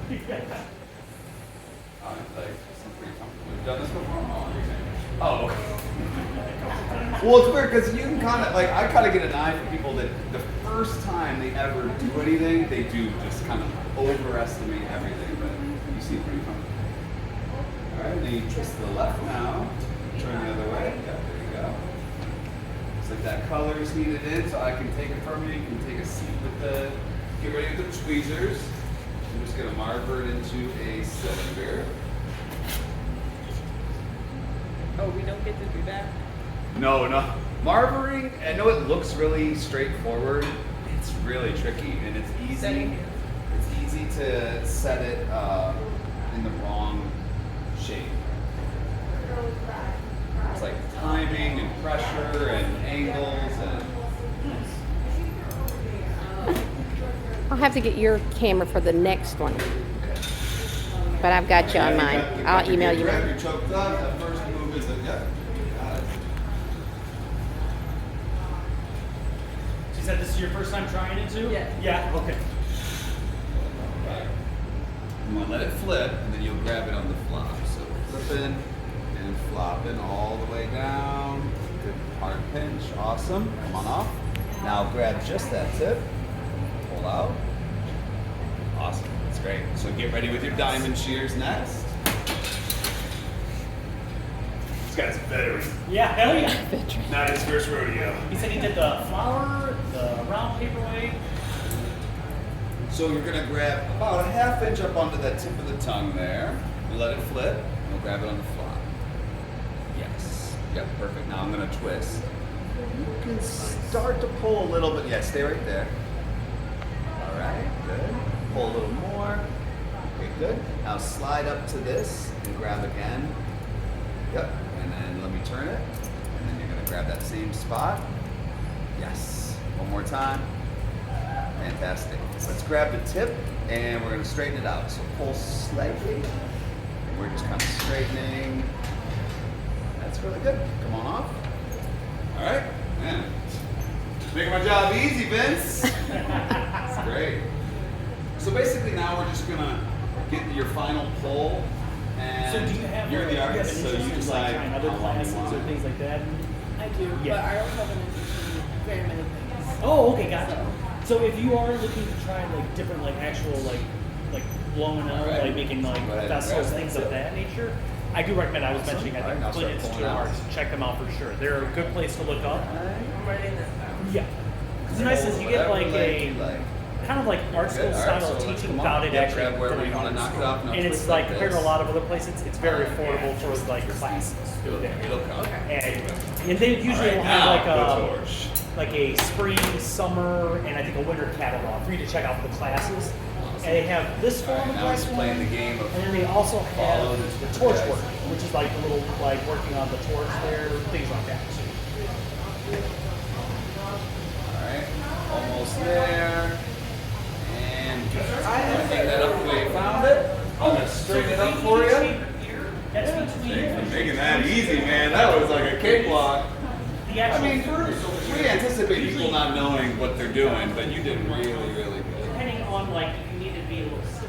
Like, I'm pretty comfortable. You've done this before? Oh. Well, it's weird because you can kind of, like, I kind of get an eye for people that the first time they ever do anything, they do just kind of overestimate everything, but you seem pretty comfortable. All right, then you twist to the left now, turn the other way. Yeah, there you go. Looks like that color is heated in, so I can take it from you. You can take a seat with the, get ready with the tweezers. I'm just going to marver it into a cylinder. Oh, we don't get to do that? No. Marvering, I know it looks really straightforward. It's really tricky, and it's easy. It's easy to set it in the wrong shape. It's like timing and pressure and angles and. I'll have to get your camera for the next one. But I've got you on mine. I'll email you mine. You're choked up. The first move is yep. Got it. She said this is your first time trying it too? Yeah. Yeah, okay. Right. I'm gonna let it flip, and then you'll grab it on the flop. So flipping and flopping all the way down. Good hard pinch. Awesome. Come on off. Now grab just that tip. Pull out. Awesome. That's great. So get ready with your diamond shears next. This guy's a veteran. Yeah, hell yeah. Not his first rodeo. He said he did the flower, the round paperweight. So you're gonna grab about a ½ inch up onto that tip of the tongue there. You let it flip, and we'll grab it on the flop. Yes. Yep, perfect. Now I'm gonna twist. You can start to pull a little bit. Yeah, stay right there. All right, good. Pull a little more. Okay, good. Now slide up to this and grab again. Yep, and then let me turn it. And then you're gonna grab that same spot. Yes, one more time. Fantastic. Let's grab the tip and we're gonna straighten it out. So pull slightly. And we're just kind of straightening. That's really good. Come on off. All right, man. Making my job easy, Vince. That's great. So basically now we're just gonna get your final pull, and So do you have you're the artist, so you decide trying other how long you classes want. or things like that? I do, Yeah. but I also have an interest in very many things. Oh, okay, gotcha. So if you are looking to try like different like actual like blowing out, Alright. like making like Go ahead, vessels, grab things that of tip. that nature, I do recommend. I was Awesome. mentioning I Alright, think now Flint start Institute pulling of out. Arts. Check them out for sure. They're a good place to look up. I'm writing this down. Yeah. It's nice is you get like a kind of like art school Good. All right, style so let's teaching come on. without it Yeah, actually. grab wherever going you wanna on knock school. it off, now And it's twist like like compared to a this. lot of other places, it's very affordable for like classes. It'll come. And they usually will have like a spring, summer, and I think a winter catalog for you to check out for the classes. And they have this form of Now he's class playing the one, game of and then they also follow have this the with torch the work, guys. which is like a little like working on the torch there, things like that. Alright, almost there. And bring that up the way you found it. I'm gonna straighten it up for you. That's between Making that easy, man. That was like a cakewalk. the I actual mean, we anticipate people not knowing what they're doing, but you did really, really good. depending on like if you need to be a little stiff